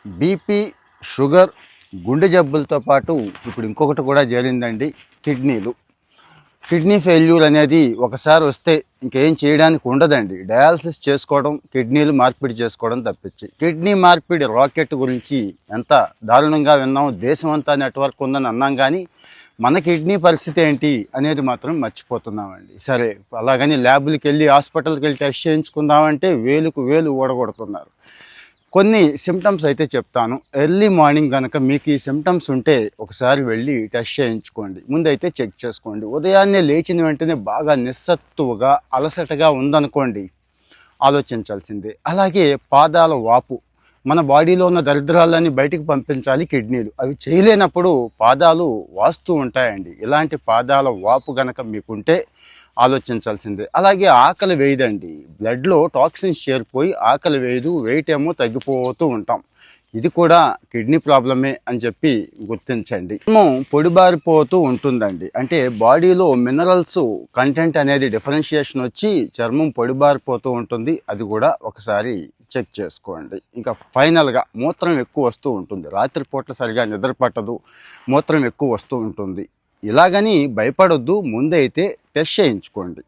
BP, sugar, గుండె జబ్బులతో పాటు ఇప్పుడు ఇంకొకటి కూడా చేరిందండి, కిడ్నీలు. కిడ్నీ ఫెయిల్యూర్ అనేది ఒకసారి వస్తే ఇంకేం చేయడానికి ఉండదండి. డయాలసిస్ చేసుకోవడం, కిడ్నీలు మార్పిడి చేసుకోవడం తప్పించి. కిడ్నీ మార్పిడి రాకెట్ గురించి ఎంత దారుణంగా విన్నాం, దేశం అంతా నెట్వర్క్ ఉందని అన్నాం, కానీ మన కిడ్నీ పరిస్థితి ఏంటి అనేది మాత్రం మర్చిపోతున్నామండి. సరే, అలాగని ల్యాబులకి వెళ్ళి హాస్పిటల్కి వెళ్ళి టెస్ట్ చేయించుకుందామంటే వేలుకు వేలు ఊడగొడుతున్నారు. కొన్ని సిమ్టమ్స్ అయితే చెప్తాను. ఎర్లీ మార్నింగ్ కనుక మీకు ఈ సిమ్టమ్స్ ఉంటే ఒకసారి వెళ్ళి టెస్ట్ చేయించుకోండి. ముందైతే చెక్ చేసుకోండి. ఉదయాన్నే లేచిన వెంటనే బాగా నిస్సత్తువుగా అలసటగా ఉందనుకోండి, ఆలోచించాల్సిందే. అలాగే పాదాల వాపు, మన బాడీలో ఉన్న దరిద్రాలన్నీ బయటికి పంపించాలి కిడ్నీలు. అవి చేయలేనప్పుడు పాదాలు వాస్తూ ఉంటాయండి. ఇలాంటి పాదాల వాపు గనక మీకుంటే ఆలోచించాల్సిందే. అలాగే ఆకలి వేయదండి. బ్లడ్లో టాక్సిన్స్ చేరిపోయి ఆకలి వేయదు, వెయిట్ ఏమో తగ్గిపోతూ ఉంటాం. ఇది కూడా కిడ్నీ ప్రాబ్లమే అని చెప్పి గుర్తించండి. పొడిబారిపోతూ ఉంటుందండి. అంటే బాడీలో మినరల్స్ కంటెంట్ అనేది డిఫరెన్షియేషన్ వచ్చి చర్మం పొడిబారిపోతూ ఉంటుంది. అది కూడా ఒకసారి చెక్ చేసుకోండి. ఇంకా ఫైనల్గా మూత్రం ఎక్కువ వస్తూ ఉంటుంది. రాత్రిపూట సరిగా నిద్ర పట్టదు, మూత్రం ఎక్కువ వస్తూ ఉంటుంది. ఇలాగని భయపడొద్దు, ముందైతే టెస్ట్ చేయించుకోండి.